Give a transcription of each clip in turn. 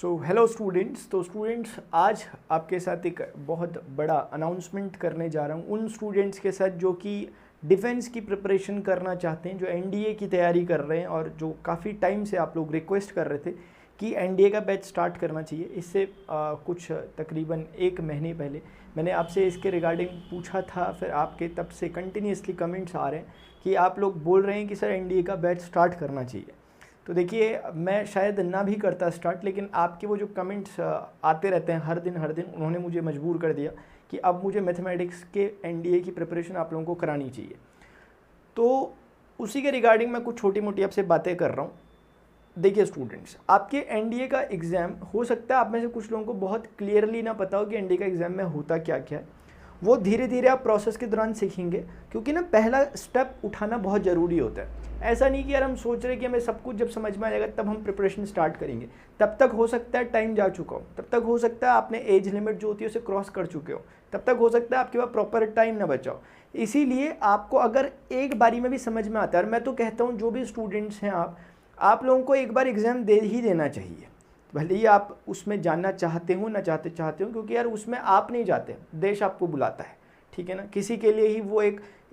Hello students. तो students, आज आपके साथ एक बहुत बड़ा अनाउंसमेंट करने जा रहा हूँ उन स्टूडेंट्स के साथ जो कि डिफेंस की प्रिपरेशन करना चाहते हैं, जो एनडीए की तैयारी कर रहे हैं और जो काफ़ी टाइम से आप लोग रिक्वेस्ट कर रहे थे कि एनडीए का बैच स्टार्ट करना चाहिए। इससे कुछ तकरीबन 1 महीने पहले मैंने आपसे इसके रिगार्डिंग पूछा था, फिर आपके तब से कंटिन्यूसली कमेंट्स आ रहे हैं कि आप लोग बोल रहे हैं कि सर एनडीए का बैच स्टार्ट करना चाहिए। तो देखिए, मैं शायद ना भी करता स्टार्ट, लेकिन आपके वो जो कमेंट्स आते रहते हैं हर दिन उन्होंने मुझे मजबूर कर दिया कि अब मुझे मैथमेटिक्स के एनडीए की प्रिपरेशन आप लोगों को करानी चाहिए। तो उसी के रिगार्डिंग मैं कुछ छोटी मोटी आपसे बातें कर रहा हूँ। देखिए स्टूडेंट्स, आपके एनडीए का एग्ज़ाम हो सकता है आप में से कुछ लोगों को बहुत क्लियरली ना पता हो कि एनडीए का एग्ज़ाम में होता क्या क्या है। वो धीरे धीरे आप प्रोसेस के दौरान सीखेंगे, क्योंकि ना पहला स्टेप उठाना बहुत ज़रूरी होता है। ऐसा नहीं कि यार हम सोच रहे कि हमें सब कुछ जब समझ में आ जाएगा तब हम प्रिपरेशन स्टार्ट करेंगे। तब तक हो सकता है टाइम जा चुका हो, तब तक हो सकता है आपने एज लिमिट जो होती है उसे क्रॉस कर चुके हो, तब तक हो सकता है आपके पास प्रॉपर टाइम ना बचा हो। इसीलिए आपको अगर एक बारी में भी समझ में आता है, और मैं तो कहता हूँ जो भी स्टूडेंट्स हैं आप लोगों को एक बार एग्ज़ाम दे ही देना चाहिए, भले ही आप उसमें जानना चाहते हो ना चाहते हो, क्योंकि यार उसमें आप नहीं जाते, देश आपको बुलाता है, ठीक है ना। किसी के लिए ही वो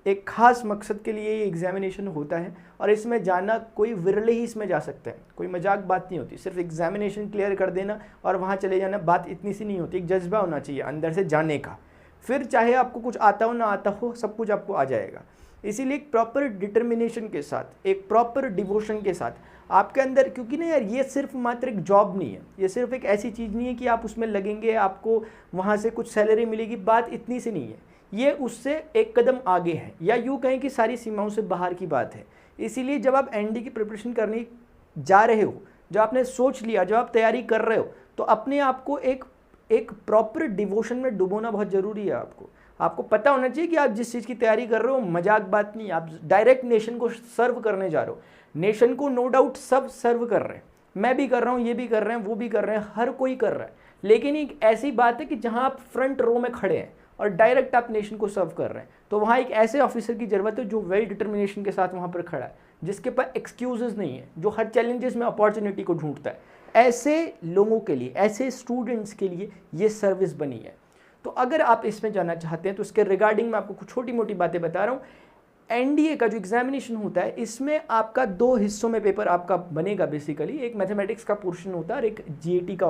एक खास मकसद के लिए ये एग्जामिनेशन होता है, और इसमें जाना कोई विरले ही इसमें जा सकता है, कोई मजाक बात नहीं होती। सिर्फ एग्जामिनेशन क्लियर कर देना और वहाँ चले जाना, बात इतनी सी नहीं होती। एक जज्बा होना चाहिए अंदर से जाने का, फिर चाहे आपको कुछ आता हो ना आता हो, सब कुछ आपको आ जाएगा। इसीलिए एक प्रॉपर डिटर्मिनेशन के साथ, एक प्रॉपर डिवोशन के साथ आपके अंदर, क्योंकि ना यार ये सिर्फ मात्र एक जॉब नहीं है, ये सिर्फ एक ऐसी चीज़ नहीं है कि आप उसमें लगेंगे आपको वहाँ से कुछ सैलरी मिलेगी, बात इतनी सी नहीं है। ये उससे एक कदम आगे है, या यूँ कहें कि सारी सीमाओं से बाहर की बात है। इसीलिए जब आप एनडी की प्रिपरेशन करने जा रहे हो, जब आपने सोच लिया, जब आप तैयारी कर रहे हो, तो अपने आप को एक प्रॉपर डिवोशन में डुबोना बहुत ज़रूरी है। आपको पता होना चाहिए कि आप जिस चीज़ की तैयारी कर रहे हो मजाक बात नहीं, आप डायरेक्ट नेशन को सर्व करने जा रहे हो। नेशन को नो डाउट सब सर्व कर रहे हैं, मैं भी कर रहा हूँ, ये भी कर रहे हैं, वो भी कर रहे हैं, हर कोई कर रहा है। लेकिन एक ऐसी बात है कि जहाँ आप फ्रंट रो में खड़े हैं और डायरेक्ट आप नेशन को सर्व कर रहे हैं, तो वहाँ एक ऐसे ऑफिसर की ज़रूरत है जो वेल डिटर्मिनेशन के साथ वहाँ पर खड़ा है, जिसके पास एक्सक्यूजेस नहीं है, जो हर चैलेंजेस में अपॉर्चुनिटी को ढूंढता है। ऐसे लोगों के लिए, ऐसे स्टूडेंट्स के लिए ये सर्विस बनी है। तो अगर आप इसमें जाना चाहते हैं तो इसके रिगार्डिंग मैं आपको कुछ छोटी मोटी बातें बता रहा हूँ। एनडीए का जो एग्जामिनेशन होता है, इसमें आपका 2 हिस्सों में पेपर आपका बनेगा बेसिकली। एक मैथमेटिक्स का पोर्शन होता है और एक जीएटी का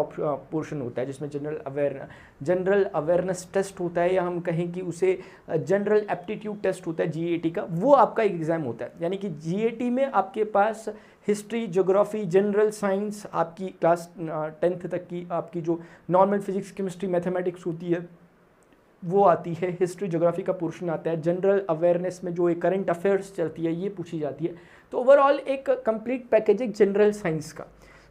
पोर्शन होता है, जिसमें जनरल अवेयरनेस टेस्ट होता है, या हम कहें कि उसे जनरल एप्टीट्यूड टेस्ट होता है जीएटी का। वो आपका एग्ज़ाम होता है, यानी कि जीएटी में आपके पास हिस्ट्री, ज्योग्राफी, जनरल साइंस, आपकी क्लास 10th तक की आपकी जो नॉर्मल फिजिक्स, केमिस्ट्री, मैथमेटिक्स होती है वो आती है। हिस्ट्री, ज्योग्राफी का पोर्शन आता है। जनरल अवेयरनेस में जो एक करंट अफेयर्स चलती है ये पूछी जाती है। तो ओवरऑल एक कंप्लीट पैकेज है जनरल साइंस का।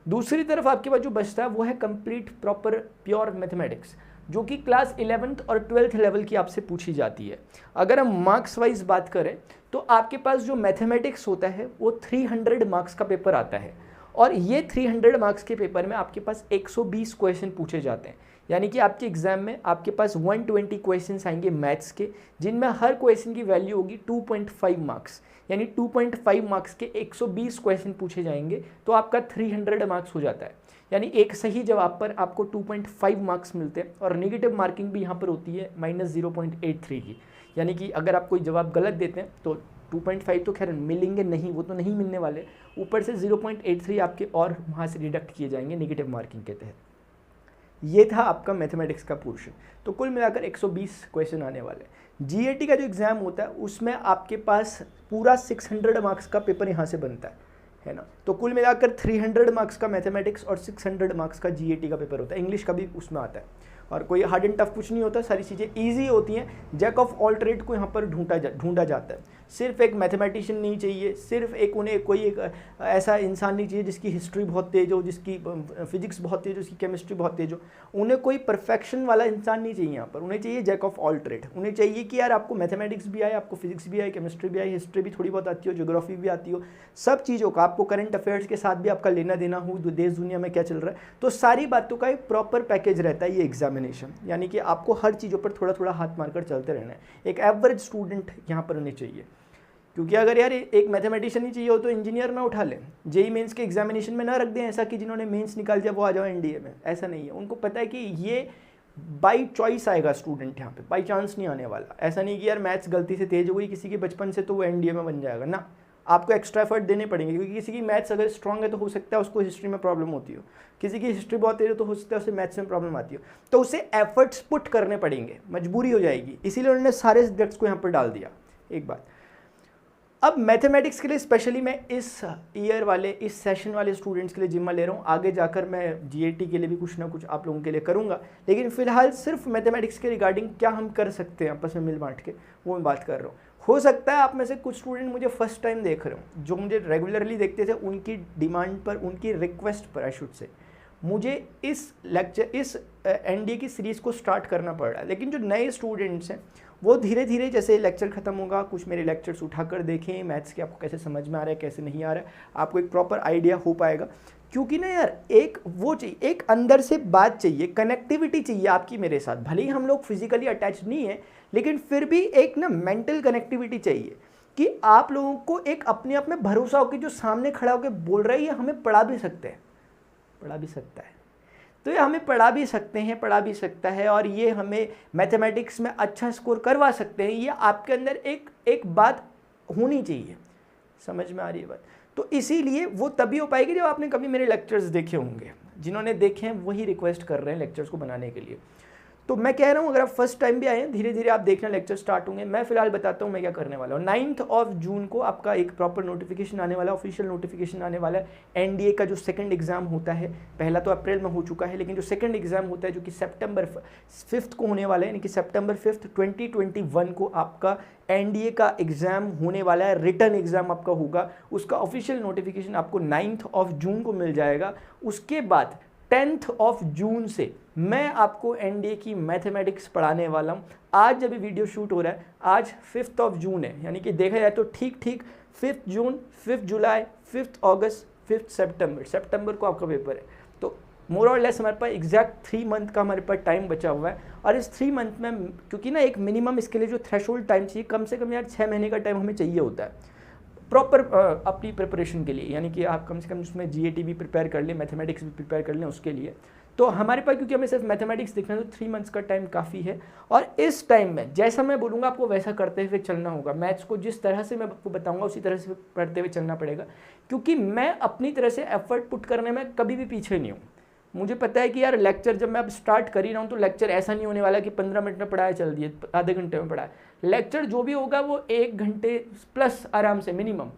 दूसरी तरफ आपके पास जो बचता है वो है कंप्लीट प्रॉपर प्योर मैथमेटिक्स, जो कि क्लास 11th और 12th लेवल की आपसे पूछी जाती है। अगर हम मार्क्स वाइज बात करें तो आपके पास जो मैथमेटिक्स होता है वो 300 मार्क्स का पेपर आता है, और ये 300 मार्क्स के पेपर में आपके पास 120 क्वेश्चन पूछे जाते हैं। यानी कि आपके एग्जाम में आपके पास 120 क्वेश्चंस आएंगे मैथ्स के, जिनमें हर क्वेश्चन की वैल्यू होगी 2.5 मार्क्स। यानी 2.5 मार्क्स के 120 क्वेश्चन पूछे जाएंगे, तो आपका 300 मार्क्स हो जाता है। यानी एक सही जवाब पर आपको 2.5 मार्क्स मिलते हैं, और नेगेटिव मार्किंग भी यहाँ पर होती है -0.83 की। यानी कि अगर आप कोई जवाब गलत देते हैं तो 2.5 तो खैर मिलेंगे नहीं, वो तो नहीं मिलने वाले, ऊपर से 0.83 आपके और वहाँ से डिडक्ट किए जाएंगे नेगेटिव मार्किंग के तहत। ये था आपका मैथमेटिक्स का पोर्शन। तो कुल मिलाकर 120 क्वेश्चन आने वाले। जीएटी का जो एग्ज़ाम होता है उसमें आपके पास पूरा 600 मार्क्स का पेपर यहाँ से बनता है ना। तो कुल मिलाकर 300 मार्क्स का मैथमेटिक्स और 600 मार्क्स का जीएटी का पेपर होता है। इंग्लिश का भी उसमें आता है, और कोई हार्ड एंड टफ कुछ नहीं होता, सारी चीज़ें ईजी होती हैं। जैक ऑफ ऑल ट्रेड को यहाँ पर ढूंढा जाता है। सिर्फ एक मैथमेटिशियन नहीं चाहिए, सिर्फ उन्हें कोई एक ऐसा इंसान नहीं चाहिए जिसकी हिस्ट्री बहुत तेज हो, जिसकी फिजिक्स बहुत तेज हो, जिसकी केमिस्ट्री बहुत तेज हो। उन्हें कोई परफेक्शन वाला इंसान नहीं चाहिए यहाँ पर, उन्हें चाहिए जैक ऑफ ऑल ट्रेड। उन्हें चाहिए कि यार आपको मैथमेटिक्स भी आए, आपको फिजिक्स भी आए, केमिस्ट्री भी आए, हिस्ट्री भी थोड़ी बहुत आती हो, ज्योग्राफी भी आती हो, सब चीज़ों का आपको करंट अफेयर्स के साथ भी आपका लेना देना हो, देश दुनिया में क्या चल रहा है, तो सारी बातों का एक प्रॉपर पैकेज रहता है ये एग्जामिनेशन। यानी कि आपको हर चीज़ों पर थोड़ा थोड़ा हाथ मारकर चलते रहना है। एक एवरेज स्टूडेंट यहाँ पर होने चाहिए। क्योंकि अगर यार एक मैथमेटिशियन ही चाहिए हो तो इंजीनियर ना उठा लें, जेई मेंस के एग्जामिनेशन में ना रख दें ऐसा कि जिन्होंने मेंस निकाल दिया वो आ जाओ एनडीए में। ऐसा नहीं है, उनको पता है कि ये बाई चॉइस आएगा स्टूडेंट यहाँ पे, बाई चांस नहीं आने वाला। ऐसा नहीं कि यार मैथ्स गलती से तेज हो गई किसी की बचपन से तो वो एनडीए में बन जाएगा ना, आपको एक्स्ट्रा एफर्ट देने पड़ेंगे। क्योंकि किसी की मैथ्स अगर स्ट्रॉन्ग है तो हो सकता है उसको हिस्ट्री में प्रॉब्लम होती हो, किसी की हिस्ट्री बहुत तेज है तो हो सकता है उसे मैथ्स में प्रॉब्लम आती हो, तो उसे एफर्ट्स पुट करने पड़ेंगे, मजबूरी हो जाएगी। इसीलिए उन्होंने सारे सब्जेक्ट्स को यहाँ पर डाल दिया। एक बात, अब मैथमेटिक्स के लिए स्पेशली मैं इस ईयर वाले, इस सेशन वाले स्टूडेंट्स के लिए जिम्मा ले रहा हूँ। आगे जाकर मैं जीएटी के लिए भी कुछ ना कुछ आप लोगों के लिए करूँगा, लेकिन फिलहाल सिर्फ मैथमेटिक्स के रिगार्डिंग क्या हम कर सकते हैं आपस में मिल बांट के, वो मैं बात कर रहा हूँ। हो सकता है आप में से कुछ स्टूडेंट मुझे फर्स्ट टाइम देख रहे हो, जो मुझे रेगुलरली देखते थे, उनकी डिमांड पर, उनकी रिक्वेस्ट पर आई शुड से, मुझे इस लेक्चर, इस एनडीए की सीरीज़ को स्टार्ट करना पड़ रहा है। लेकिन जो नए स्टूडेंट्स हैं वो धीरे धीरे जैसे लेक्चर ख़त्म होगा, कुछ मेरे लेक्चर्स उठाकर देखें, मैथ्स के आपको कैसे समझ में आ रहा है, कैसे नहीं आ रहा है, आपको एक प्रॉपर आइडिया हो पाएगा। क्योंकि ना यार एक वो चाहिए, एक अंदर से बात चाहिए, कनेक्टिविटी चाहिए आपकी मेरे साथ। भले ही हम लोग फिजिकली अटैच नहीं है, लेकिन फिर भी एक ना मेंटल कनेक्टिविटी चाहिए कि आप लोगों को एक अपने आप में भरोसा हो कि जो सामने खड़ा होकर बोल रहा है ये हमें पढ़ा भी सकते हैं, पढ़ा भी सकता है, तो ये हमें पढ़ा भी सकते हैं, पढ़ा भी सकता है, और ये हमें मैथमेटिक्स में अच्छा स्कोर करवा सकते हैं। ये आपके अंदर एक बात होनी चाहिए, समझ में आ रही है बात। तो इसीलिए वो तभी हो पाएगी जब आपने कभी मेरे लेक्चर्स देखे होंगे। जिन्होंने देखे हैं वही रिक्वेस्ट कर रहे हैं लेक्चर्स को बनाने के लिए। तो मैं कह रहा हूँ अगर आप फर्स्ट टाइम भी आए हैं, धीरे धीरे आप देखना लेक्चर स्टार्ट होंगे। मैं फिलहाल बताता हूँ मैं क्या करने वाला हूँ। 9 जून को आपका एक प्रॉपर नोटिफिकेशन आने वाला है, ऑफिशियल नोटिफिकेशन आने वाला है। एनडीए का जो सेकंड एग्जाम होता है, पहला तो अप्रैल में हो चुका है, लेकिन जो सेकंड एग्जाम होता है जो कि सितंबर 5 को होने वाला है, यानी कि सितंबर 5 2021 को आपका एनडीए का एग्जाम होने वाला है, रिटर्न एग्जाम आपका होगा। उसका ऑफिशियल नोटिफिकेशन आपको 9 जून को मिल जाएगा। उसके बाद 10 जून से मैं आपको एनडीए की मैथमेटिक्स पढ़ाने वाला हूँ। आज जब ये वीडियो शूट हो रहा है, आज 5 जून है, यानी कि देखा जाए तो ठीक 5 जून, 5 जुलाई, 5 अगस्त, 5 सितंबर को आपका पेपर है। तो मोर और लेस हमारे पास एग्जैक्ट 3 मंथ का हमारे पास टाइम बचा हुआ है। और इस 3 मंथ में, क्योंकि ना एक मिनिमम इसके लिए जो थ्रेशोल्ड टाइम चाहिए, कम से कम यार 6 महीने का टाइम हमें चाहिए होता है प्रॉपर अपनी प्रिपरेशन के लिए, यानी कि आप कम से कम उसमें जीएटी भी प्रिपेयर कर लें, मैथमेटिक्स भी प्रिपेयर कर लें उसके लिए। तो हमारे पास, क्योंकि हमें सिर्फ मैथमेटिक्स देखना है, तो 3 मंथ्स का टाइम काफ़ी है। और इस टाइम में जैसा मैं बोलूँगा आपको वैसा करते हुए चलना होगा। मैथ्स को जिस तरह से मैं आपको बताऊँगा उसी तरह से पढ़ते हुए चलना पड़ेगा, क्योंकि मैं अपनी तरह से एफर्ट पुट करने में कभी भी पीछे नहीं हूँ। मुझे पता है कि यार लेक्चर जब मैं अब स्टार्ट कर ही रहा हूँ तो लेक्चर ऐसा नहीं होने वाला कि 15 मिनट में पढ़ाया चल दिए, आधे घंटे में पढ़ाया। लेक्चर जो भी होगा वो 1 घंटे प्लस आराम से, मिनिमम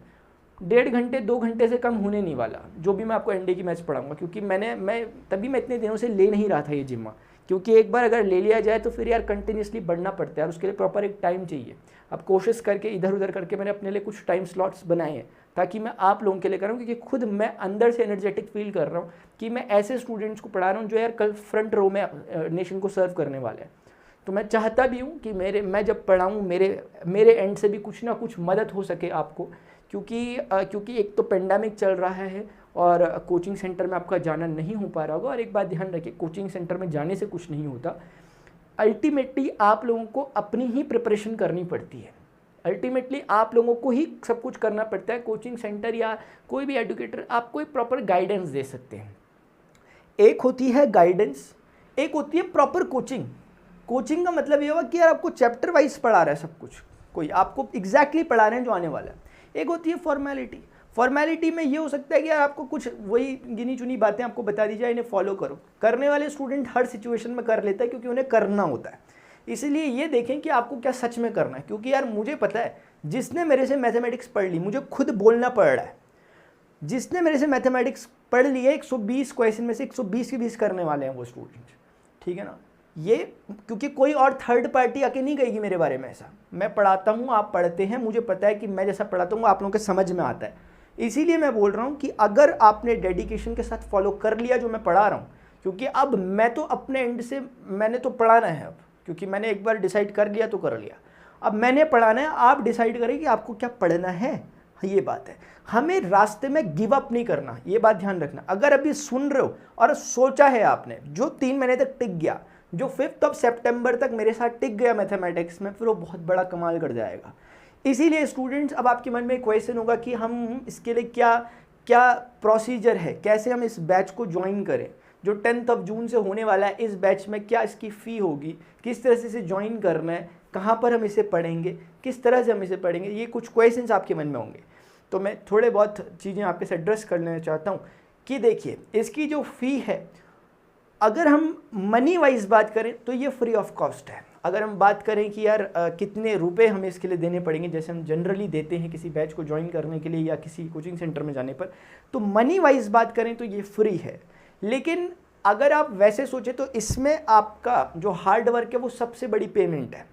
1.5 घंटे 2 घंटे से कम होने नहीं वाला, जो भी मैं आपको एनडीए की मैथ्स पढ़ाऊंगा। क्योंकि मैं तभी मैं इतने दिनों से ले नहीं रहा था ये जिम्मा, क्योंकि एक बार अगर ले लिया जाए तो फिर यार कंटिन्यूसली बढ़ना पड़ता है, और उसके लिए प्रॉपर एक टाइम चाहिए। अब कोशिश करके इधर उधर करके मैंने अपने लिए कुछ टाइम स्लॉट्स बनाए हैं ताकि मैं आप लोगों के लिए करूँ, क्योंकि खुद मैं अंदर से एनर्जेटिक फील कर रहा हूँ कि मैं ऐसे स्टूडेंट्स को पढ़ा रहा हूँ जो यार कल फ्रंट रो में नेशन को सर्व करने वाले हैं। तो मैं चाहता भी हूँ कि मैं जब पढ़ाऊँ मेरे एंड से भी कुछ ना कुछ मदद हो सके आपको, क्योंकि एक तो पेंडेमिक चल रहा है और कोचिंग सेंटर में आपका जाना नहीं हो पा रहा होगा। और एक बात ध्यान रखिए, कोचिंग सेंटर में जाने से कुछ नहीं होता, अल्टीमेटली आप लोगों को अपनी ही प्रिपरेशन करनी पड़ती है। अल्टीमेटली आप लोगों को ही सब कुछ करना पड़ता है। कोचिंग सेंटर या कोई भी एजुकेटर आपको एक प्रॉपर गाइडेंस दे सकते हैं। एक होती है गाइडेंस, एक होती है प्रॉपर कोचिंग। कोचिंग का मतलब ये होगा कि यार आपको चैप्टर वाइज पढ़ा रहा है सब कुछ, कोई आपको एग्जैक्टली पढ़ा रहे हैं जो आने वाला है। एक होती है फॉर्मेलिटी। फॉर्मेलिटी में ये हो सकता है कि यार आपको कुछ वही गिनी चुनी बातें आपको बता दी जाए, इन्हें फॉलो करो। करने वाले स्टूडेंट हर सिचुएशन में कर लेता है क्योंकि उन्हें करना होता है। इसीलिए ये देखें कि आपको क्या सच में करना है, क्योंकि यार मुझे पता है जिसने मेरे से मैथमेटिक्स पढ़ ली, मुझे खुद बोलना पड़ रहा है, जिसने मेरे से मैथमेटिक्स पढ़ ली है 120 क्वेश्चन में से 120 के 20 करने वाले हैं वो स्टूडेंट, ठीक है ना। ये क्योंकि कोई और थर्ड पार्टी आके नहीं कहेगी मेरे बारे में ऐसा। मैं पढ़ाता हूँ, आप पढ़ते हैं, मुझे पता है कि मैं जैसा पढ़ाता हूँ आप लोगों के समझ में आता है। इसीलिए मैं बोल रहा हूँ कि अगर आपने डेडिकेशन के साथ फॉलो कर लिया जो मैं पढ़ा रहा हूँ, क्योंकि अब मैं तो अपने एंड से मैंने तो पढ़ाना है अब, क्योंकि मैंने एक बार डिसाइड कर लिया तो कर लिया, अब मैंने पढ़ाना है। आप डिसाइड करें कि आपको क्या पढ़ना है, ये बात है। हमें रास्ते में गिव अप नहीं करना, ये बात ध्यान रखना। अगर अभी सुन रहे हो और सोचा है आपने, जो 3 महीने तक टिक गया, जो 5 सितंबर तक मेरे साथ टिक गया मैथमेटिक्स में, फिर वो बहुत बड़ा कमाल कर जाएगा। इसीलिए स्टूडेंट्स, अब आपके मन में एक क्वेश्चन होगा कि हम इसके लिए क्या क्या प्रोसीजर है, कैसे हम इस बैच को ज्वाइन करें जो 10th जून से होने वाला है। इस बैच में क्या इसकी फ़ी होगी, किस तरह से इसे ज्वाइन करना है, कहाँ पर हम इसे पढ़ेंगे, किस तरह से हम इसे पढ़ेंगे, ये कुछ क्वेश्चंस आपके मन में होंगे। तो मैं थोड़े बहुत चीज़ें आपके से एड्रेस कर लेना चाहता हूँ कि देखिए, इसकी जो फ़ी है, अगर हम मनी वाइज बात करें तो ये फ्री ऑफ कॉस्ट है। अगर हम बात करें कि यार कितने रुपए हमें इसके लिए देने पड़ेंगे, जैसे हम जनरली देते हैं किसी बैच को ज्वाइन करने के लिए या किसी कोचिंग सेंटर में जाने पर, तो मनी वाइज बात करें तो ये फ्री है। लेकिन अगर आप वैसे सोचें तो इसमें आपका जो हार्ड वर्क है वो सबसे बड़ी पेमेंट है।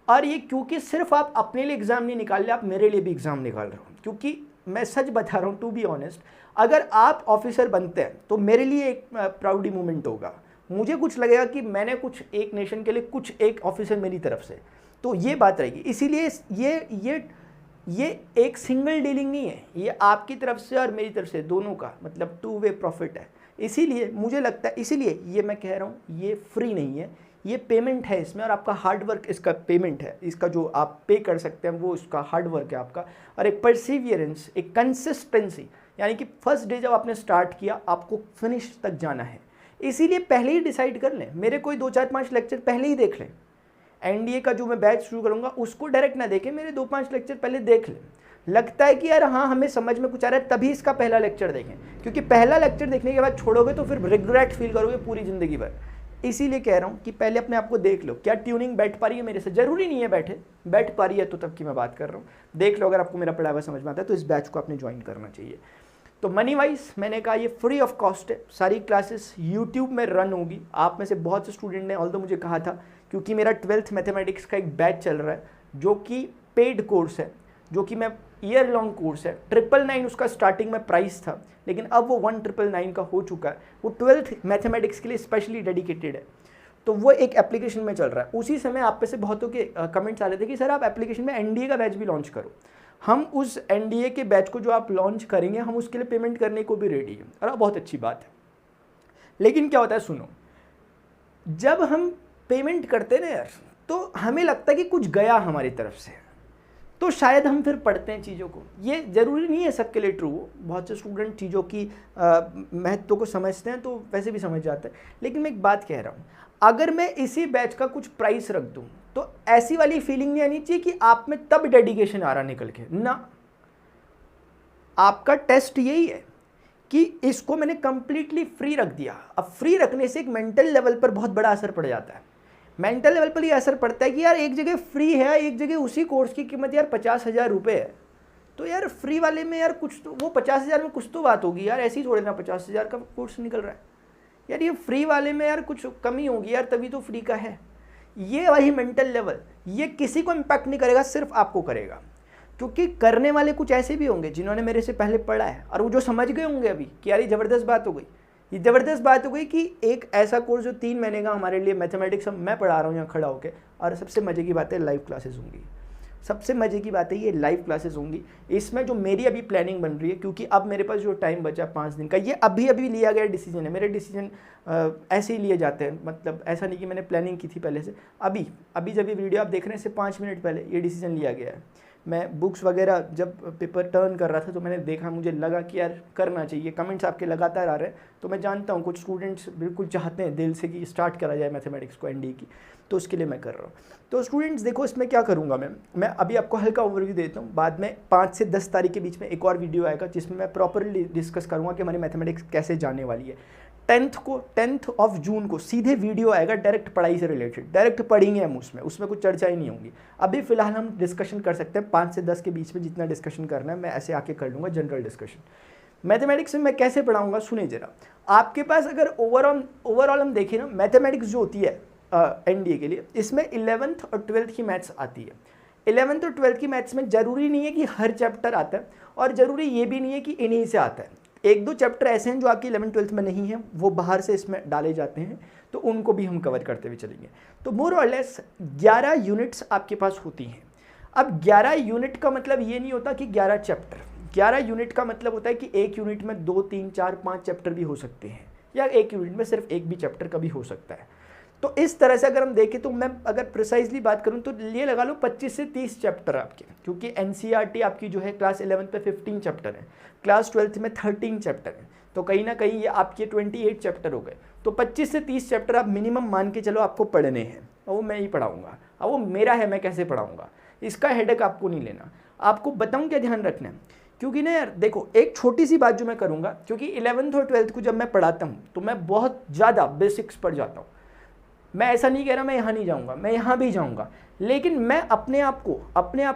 और ये क्योंकि सिर्फ आप अपने लिए एग्ज़ाम नहीं निकाल रहे, आप मेरे लिए भी एग्ज़ाम निकाल रहे हो। क्योंकि मैं सच बता रहा हूँ, टू बी ऑनेस्ट, अगर आप ऑफिसर बनते हैं तो मेरे लिए एक प्राउडी मोमेंट होगा। मुझे कुछ लगेगा कि मैंने कुछ एक नेशन के लिए कुछ एक ऑफिसर मेरी तरफ से, तो ये बात रहेगी। इसीलिए ये एक सिंगल डीलिंग नहीं है, ये आपकी तरफ से और मेरी तरफ से दोनों का मतलब 2 वे प्रॉफिट है। इसीलिए मुझे लगता है, इसीलिए ये मैं कह रहा हूँ ये फ्री नहीं है, ये पेमेंट है इसमें, और आपका हार्ड वर्क इसका पेमेंट है। इसका जो आप पे कर सकते हैं वो इसका हार्ड वर्क है आपका, और एक परसिवियरेंस, एक कंसिस्टेंसी, यानी कि फर्स्ट डे जब आपने स्टार्ट किया आपको फिनिश तक जाना है। इसीलिए पहले ही डिसाइड कर लें, मेरे कोई 2 4 5 लेक्चर पहले ही देख लें। एनडीए का जो मैं बैच शुरू करूँगा उसको डायरेक्ट ना देखें, मेरे 2-5 लेक्चर पहले देख लें। लगता है कि यार हाँ हमें समझ में कुछ आ रहा है, तभी इसका पहला लेक्चर देखें, क्योंकि पहला लेक्चर देखने के बाद छोड़ोगे तो फिर रिग्रेट फील करोगे पूरी ज़िंदगी भर। इसीलिए कह रहा हूँ कि पहले अपने आप को देख लो, क्या ट्यूनिंग बैठ पा रही है मेरे से। ज़रूरी नहीं है बैठ पा रही है तो तब की मैं बात कर रहा हूँ। देख लो, अगर आपको मेरा पढ़ावा समझ में आता है तो इस बैच को आपने ज्वाइन करना चाहिए। तो मनी वाइज मैंने कहा ये फ्री ऑफ कॉस्ट है। सारी क्लासेस यूट्यूब में रन होगी। आप में से बहुत से स्टूडेंट ने ऑल्दो मुझे कहा था, क्योंकि मेरा 12th मैथमेटिक्स का एक बैच चल रहा है जो कि पेड कोर्स है, जो कि मैं ईयर लॉन्ग कोर्स है। 999 उसका स्टार्टिंग में प्राइस था, लेकिन अब वो 1999 का हो चुका है। वो 12th मैथमेटिक्स के लिए स्पेशली डेडिकेटेड है। तो वो एक एप्लीकेशन में चल रहा है। उसी समय आप में से बहुतों के कमेंट्स आ रहे थे कि सर आप एप्लीकेशन में एनडीए का बैच भी लॉन्च करो। हम उस एनडीए के बैच को जो आप लॉन्च करेंगे, हम उसके लिए पेमेंट करने को भी रेडी हैं, और बहुत अच्छी बात है। लेकिन क्या होता है, सुनो, जब हम पेमेंट करते ना यार, तो हमें लगता है कि कुछ गया हमारी तरफ से, तो शायद हम फिर पढ़ते हैं चीज़ों को। ये ज़रूरी नहीं है सबके लिए ट्रू हो, बहुत से स्टूडेंट चीज़ों की महत्व को समझते हैं तो वैसे भी समझ जाते हैं। लेकिन मैं एक बात कह रहा हूँ, अगर मैं इसी बैच का कुछ प्राइस रख दूँ तो ऐसी वाली फीलिंग नहीं आनी चाहिए कि आप में तब डेडिकेशन आ रहा निकल के ना। आपका टेस्ट यही है कि इसको मैंने कंप्लीटली फ्री रख दिया। अब फ्री रखने से एक मेंटल लेवल पर बहुत बड़ा असर पड़ जाता है। मेंटल लेवल पर ये असर पड़ता है कि यार एक जगह फ्री है, एक जगह उसी कोर्स की कीमत यार 50,000 रुपये है। तो यार फ्री वाले में यार कुछ तो, वो 50,000 में कुछ तो बात होगी यार, ऐसे ही थोड़े ना 50,000 का कोर्स निकल रहा है यार, ये फ्री वाले में यार कुछ कमी होगी यार, तभी तो फ्री का है। ये वही मेंटल लेवल, ये किसी को इम्पैक्ट नहीं करेगा, सिर्फ आपको करेगा। क्योंकि करने वाले कुछ ऐसे भी होंगे जिन्होंने मेरे से पहले पढ़ा है, और वो जो समझ गए होंगे अभी कि यार ये ज़बरदस्त बात हो गई। ये ज़बरदस्त बात हो गई कि एक ऐसा कोर्स जो 3 महीने का हमारे लिए मैथमेटिक्स मैं पढ़ा रहा हूँ यहाँ खड़ा होकर, और सबसे मज़े की बात है लाइव क्लासेस होंगी। सबसे मज़े की बात है ये लाइव क्लासेस होंगी। इसमें जो मेरी अभी प्लानिंग बन रही है, क्योंकि अब मेरे पास जो टाइम बचा 5 दिन का, ये अभी अभी लिया गया डिसीजन है। मेरे डिसीजन ऐसे ही लिए जाते हैं, मतलब ऐसा नहीं कि मैंने प्लानिंग की थी पहले से। अभी जब ये वीडियो आप देख रहे हैं, इससे 5 मिनट पहले ये डिसीजन लिया गया है। मैं बुक्स वगैरह जब पेपर टर्न कर रहा था तो मैंने देखा, मुझे लगा कि यार करना चाहिए। कमेंट्स आपके लगातार आ रहे हैं, तो मैं जानता हूँ कुछ स्टूडेंट्स बिल्कुल चाहते हैं दिल से कि स्टार्ट करा जाए मैथमेटिक्स को एनडीए की, तो उसके लिए मैं कर रहा हूँ। तो स्टूडेंट्स देखो, इसमें क्या करूँगा मैं अभी आपको हल्का ओवरव्यू देता हूँ। बाद में 5 से 10 तारीख के बीच में एक और वीडियो आएगा जिसमें मैं प्रॉपरली डिस्कस करूँगा कि हमारी मैथमेटिक्स कैसे जाने वाली है। 10th जून को सीधे वीडियो आएगा डायरेक्ट पढ़ाई से रिलेटेड, डायरेक्ट पढ़ेंगे हम उसमें कुछ चर्चा ही नहीं होंगी। अभी फिलहाल हम डिस्कशन कर सकते हैं 5 से 10 के बीच में, जितना डिस्कशन करना है मैं ऐसे आके कर लूँगा जनरल डिस्कशन। मैथमेटिक्स में मैं कैसे पढ़ाऊँगा सुनिए जरा। आपके पास अगर ओवरऑल हम देखें ना, मैथमेटिक्स जो होती है एनडीए के लिए, इसमें 11th और 12th की मैथ्स आती है। 11th और 12th की मैथ्स में ज़रूरी नहीं है कि हर चैप्टर आता है, और ज़रूरी ये भी नहीं है कि इन्हीं से आता है। 1-2 चैप्टर ऐसे हैं जो आपकी 11th-12th में नहीं है, वो बाहर से इसमें डाले जाते हैं, तो उनको भी हम कवर करते हुए चलेंगे। तो मोर और लेस 11 यूनिट्स आपके पास होती हैं। अब 11 यूनिट का मतलब ये नहीं होता कि 11 चैप्टर। 11 यूनिट का मतलब होता है कि एक यूनिट में 2, 3, 4, 5 चैप्टर भी हो सकते हैं, या एक यूनिट में सिर्फ एक भी चैप्टर का भी हो सकता है। तो इस तरह से अगर हम देखें तो मैं अगर प्रिसाइजली बात करूं तो ये लगा लो 25 से 30 चैप्टर आपके, क्योंकि एनसीईआरटी आपकी जो है क्लास 11 पे 15 चैप्टर है, क्लास 12 में 13 चैप्टर है, तो कहीं ना कहीं ये आपके 28 चैप्टर हो गए। तो 25 से 30 चैप्टर आप मिनिमम मान के चलो आपको पढ़ने हैं, और वो मैं ही पढ़ाऊँगा। अब वो मेरा है, मैं कैसे पढ़ाऊँगा, इसका हेडेक आपको नहीं लेना। आपको बताऊँ क्या ध्यान रखना है, क्योंकि ना यार देखो, एक छोटी सी बात जो मैं करूँगा, क्योंकि 11th और 12th को जब मैं पढ़ाता हूँ तो मैं बहुत ज़्यादा बेसिक्स पढ़ जाता हूँ। मैं ऐसा नहीं कह रहा मैं यहाँ नहीं जाऊँगा, मैं यहाँ भी जाऊँगा, लेकिन मैं अपने आप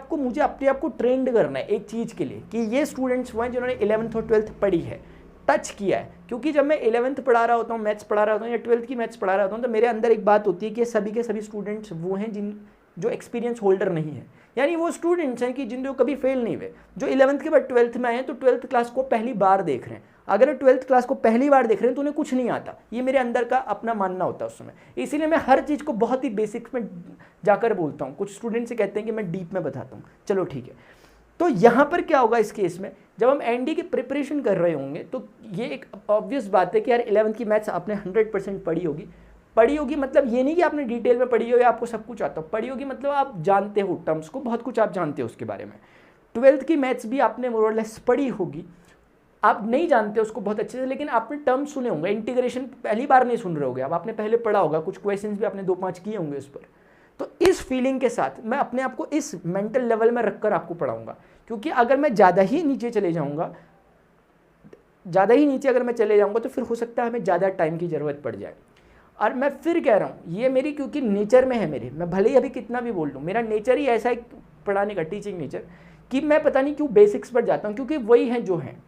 को मुझे अपने आप को ट्रेंड करना है एक चीज़ के लिए, कि ये स्टूडेंट्स वो हैं जिन्होंने 11th और 12th पढ़ी है, टच किया है। क्योंकि जब मैं 11th पढ़ा रहा होता हूँ, मैथ्स पढ़ा रहा होता हूँ, या 12th की मैथ्स पढ़ा रहा होता हूँ, तो मेरे अंदर एक बात होती है कि सभी के सभी स्टूडेंट्स वो हैं जो एक्सपीरियंस होल्डर नहीं है, यानी वो स्टूडेंट्स हैं कि जिनको कभी फेल नहीं हुए, जो 11th के बाद 12th में आए हैं, तो 12th क्लास को पहली बार देख रहे हैं। अगर 12th क्लास को पहली बार देख रहे हैं तो उन्हें कुछ नहीं आता, ये मेरे अंदर का अपना मानना होता है उस समय। इसीलिए मैं हर चीज़ को बहुत ही बेसिक्स में जाकर बोलता हूँ। कुछ स्टूडेंट से कहते हैं कि मैं डीप में बताता हूँ, चलो ठीक है। तो यहाँ पर क्या होगा इस केस में, जब हम एनडी की प्रिपरेशन कर रहे होंगे तो ये एक ऑब्वियस बात है कि यार 11th की मैथ्स आपने 100% पढ़ी होगी, मतलब ये नहीं कि आपने डिटेल में पढ़ी हो या आपको सब कुछ आता हो, पढ़ी होगी मतलब आप जानते हो टर्म्स को, बहुत कुछ आप जानते हो उसके बारे में। 12th की मैथ्स भी आपने मोर और लेस पढ़ी होगी, आप नहीं जानते उसको बहुत अच्छे से, लेकिन आपने टर्म्स सुने होंगे। इंटीग्रेशन पहली बार नहीं सुन रहे होगे, अब आपने पहले पढ़ा होगा, कुछ क्वेश्चंस भी आपने 2-5 किए होंगे उस पर। तो इस फीलिंग के साथ मैं अपने आप को इस मेंटल लेवल में रखकर आपको पढ़ाऊंगा, क्योंकि अगर मैं ज़्यादा ही नीचे चले जाऊँगा, अगर मैं चले जाऊँगा तो फिर हो सकता है हमें ज़्यादा टाइम की ज़रूरत पड़ जाए। और मैं फिर कह रहा हूँ, ये मेरी क्योंकि नेचर में है, मैं भले ही अभी कितना भी बोल लूँ, मेरा नेचर ही ऐसा है पढ़ाने का, टीचिंग नेचर, कि मैं पता नहीं क्यों बेसिक्स पर जाता हूँ, क्योंकि वही हैं जो हैं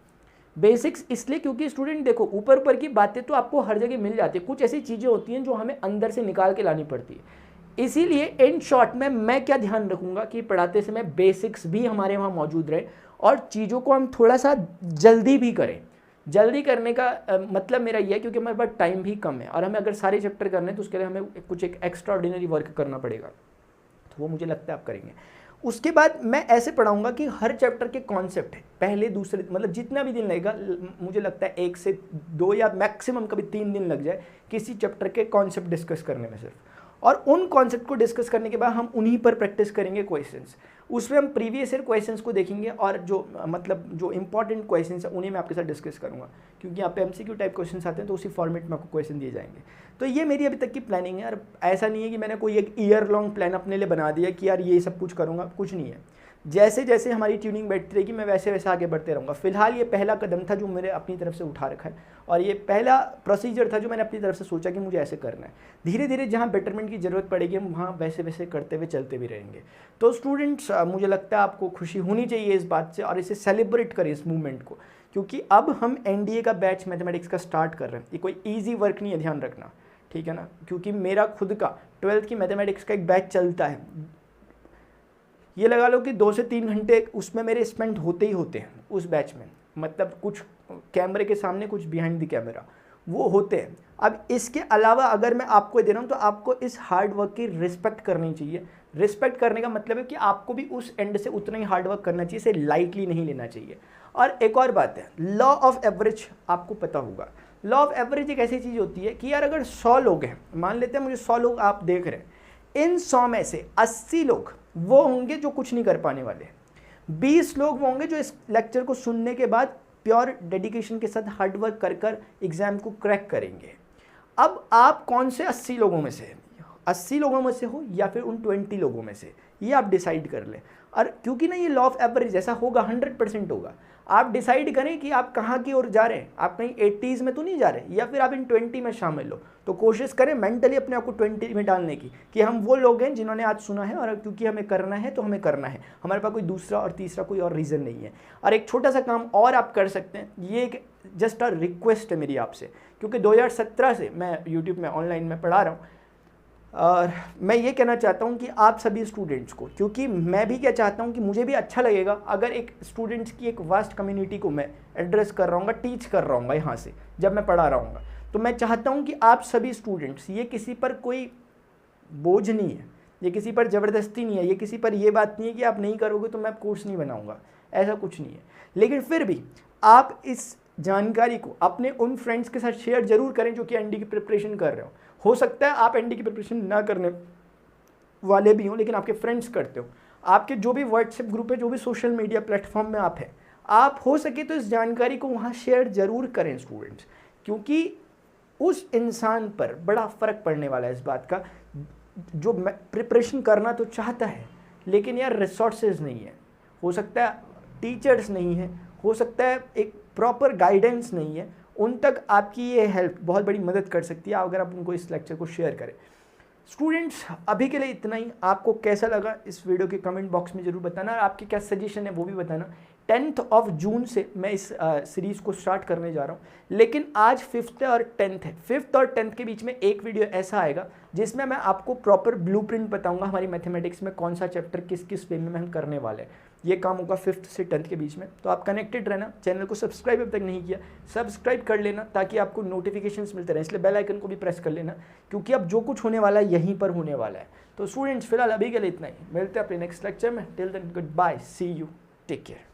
बेसिक्स। इसलिए क्योंकि स्टूडेंट देखो, ऊपर की बातें तो आपको हर जगह मिल जाती है, कुछ ऐसी चीज़ें होती हैं जो हमें अंदर से निकाल के लानी पड़ती है। इसीलिए इन शॉर्ट में मैं क्या ध्यान रखूँगा कि पढ़ाते समय बेसिक्स भी हमारे वहाँ मौजूद रहे, और चीज़ों को हम थोड़ा सा जल्दी भी करें। जल्दी करने का मतलब मेरा ये है, क्योंकि हमारे पास टाइम भी कम है, और हमें अगर सारे चैप्टर करने हैं तो उसके लिए हमें कुछ एक एक्स्ट्रा ऑर्डिनरी वर्क करना पड़ेगा, तो वो मुझे लगता है आप करेंगे। उसके बाद मैं ऐसे पढ़ाऊंगा कि हर चैप्टर के कॉन्सेप्ट है, पहले दूसरे मतलब जितना भी दिन लगेगा, मुझे लगता है 1 से 2 या मैक्सिमम कभी 3 दिन लग जाए किसी चैप्टर के कॉन्सेप्ट डिस्कस करने में सिर्फ। और उन कॉन्सेप्ट को डिस्कस करने के बाद हम उन्हीं पर प्रैक्टिस करेंगे क्वेश्चंस। उसमें हम प्रीवियस ईयर क्वेश्चंस को देखेंगे, और जो इंपॉर्टेंट क्वेश्चंस हैं उन्हें मैं आपके साथ डिस्कस करूंगा, क्योंकि यहाँ पे एमसीक्यू टाइप क्वेश्चंस आते हैं, तो उसी फॉर्मेट में आपको क्वेश्चन दिए जाएंगे। तो ये मेरी अभी तक की प्लानिंग है। और ऐसा नहीं है कि मैंने कोई एक ईयर लॉन्ग प्लान अपने लिए बना दिया कि यार ये सब कुछ करूँगा, कुछ नहीं है। जैसे जैसे हमारी ट्यूनिंग बैठती रहेगी मैं वैसे वैसे आगे बढ़ते रहूँगा। फिलहाल ये पहला कदम था जो मैंने अपनी तरफ से उठा रखा है, और ये पहला प्रोसीजर था जो मैंने अपनी तरफ से सोचा कि मुझे ऐसे करना है। धीरे धीरे जहाँ बेटरमेंट की ज़रूरत पड़ेगी हम वहाँ वैसे वैसे करते हुए चलते भी रहेंगे। तो स्टूडेंट्स, मुझे लगता है आपको खुशी होनी चाहिए इस बात से, और इसे सेलिब्रेट करें इस मूवमेंट को, क्योंकि अब हम एनडीए का बैच मैथमेटिक्स का स्टार्ट कर रहे हैं। ये कोई ईजी वर्क नहीं है, ध्यान रखना, ठीक है ना, क्योंकि मेरा खुद का 12th की मैथमेटिक्स का एक बैच चलता है। ये लगा लो कि 2 से 3 घंटे उसमें मेरे स्पेंड होते ही होते हैं उस बैच में, मतलब कुछ कैमरे के सामने, कुछ बिहाइंड द कैमरा वो होते हैं। अब इसके अलावा अगर मैं आपको दे रहा हूँ तो आपको इस हार्ड वर्क की रिस्पेक्ट करनी चाहिए। रिस्पेक्ट करने का मतलब है कि आपको भी उस एंड से उतना ही हार्ड वर्क करना चाहिए, इसे लाइटली नहीं लेना चाहिए। और एक और बात है, लॉ ऑफ एवरेज आपको पता होगा। लॉ ऑफ एवरेज एक ऐसी चीज़ होती है कि यार अगर 100 लोग हैं, मान लेते हैं मुझे 100 लोग आप देख रहे हैं, इन 100 में से 80 लोग वो होंगे जो कुछ नहीं कर पाने वाले, 20 लोग वो होंगे जो इस लेक्चर को सुनने के बाद प्योर डेडिकेशन के साथ हार्ड वर्क कर एग्जाम को क्रैक करेंगे। अब आप कौन से 80 लोगों में से, 80 लोगों में से हो या फिर उन 20 लोगों में से, ये आप डिसाइड कर लें। और क्योंकि ना ये लॉ ऑफ एवरेज ऐसा होगा, 100% होगा। आप डिसाइड करें कि आप कहाँ की ओर जा रहे हैं, आप कहीं 80s में तो नहीं जा रहे, या फिर आप इन 20 में शामिल हो। तो कोशिश करें मेंटली अपने आप को 20 में डालने की, कि हम वो लोग हैं जिन्होंने आज सुना है, और क्योंकि हमें करना है तो हमें करना है, हमारे पास कोई दूसरा और तीसरा कोई और रीज़न नहीं है। और एक छोटा सा काम और आप कर सकते हैं, ये एक जस्ट अ रिक्वेस्ट है मेरी आपसे, क्योंकि 2017 से मैं यूट्यूब में ऑनलाइन में पढ़ा रहा हूँ, और मैं ये कहना चाहता हूँ कि आप सभी स्टूडेंट्स को, क्योंकि मैं भी क्या चाहता हूँ कि मुझे भी अच्छा लगेगा अगर एक स्टूडेंट्स की एक वास्ट कम्युनिटी को मैं एड्रेस कर रहा हूँ, टीच कर रहा हूँ यहाँ से जब मैं पढ़ा रहा हूँ, तो मैं चाहता हूँ कि आप सभी स्टूडेंट्स, ये किसी पर कोई बोझ नहीं है, ये किसी पर ज़बरदस्ती नहीं है, ये किसी पर ये बात नहीं है कि आप नहीं करोगे तो मैं कोर्स नहीं बनाऊँगा, ऐसा कुछ नहीं है। लेकिन फिर भी आप इस जानकारी को अपने उन फ्रेंड्स के साथ शेयर जरूर करें जो कि एनडी की प्रिपरेशन कर रहे हो। हो सकता है आप एनडी की प्रिपरेशन ना करने वाले भी हों, लेकिन आपके फ्रेंड्स करते हो, आपके जो भी व्हाट्सएप ग्रुप है, जो भी सोशल मीडिया प्लेटफॉर्म में आप हैं, आप हो सके तो इस जानकारी को वहाँ शेयर ज़रूर करें स्टूडेंट्स, क्योंकि उस इंसान पर बड़ा फ़र्क पड़ने वाला है इस बात का जो प्रिपरेशन करना तो चाहता है लेकिन यार रिसोर्सेज नहीं है, हो सकता है टीचर्स नहीं है, हो सकता है एक प्रॉपर गाइडेंस नहीं है, उन तक आपकी ये हेल्प बहुत बड़ी मदद कर सकती है अगर आप उनको इस लेक्चर को शेयर करें। स्टूडेंट्स अभी के लिए इतना ही। आपको कैसा लगा इस वीडियो के कमेंट बॉक्स में ज़रूर बताना, और आपके क्या सजेशन है वो भी बताना। 10 जून से मैं इस सीरीज़ को स्टार्ट करने जा रहा हूँ, लेकिन आज 5th और 10th है। 5th और 10th के बीच में एक वीडियो ऐसा आएगा जिसमें मैं आपको प्रॉपर ब्लूप्रिंट बताऊंगा हमारी मैथमेटिक्स में कौन सा चैप्टर किस किस वे में हम करने वाले हैं। ये काम होगा 5th से 10th के बीच में। तो आप कनेक्टेड रहना, चैनल को सब्सक्राइब अब तक नहीं किया सब्सक्राइब कर लेना ताकि आपको नोटिफिकेशंस मिलते रहें, इसलिए बेल आइकन को भी प्रेस कर लेना क्योंकि अब जो कुछ होने वाला है यहीं पर होने वाला है। तो स्टूडेंट्स फिलहाल अभी के लिए इतना ही, मिलते हैं अपने नेक्स्ट लेक्चर में। Till then good bye, see you, take care.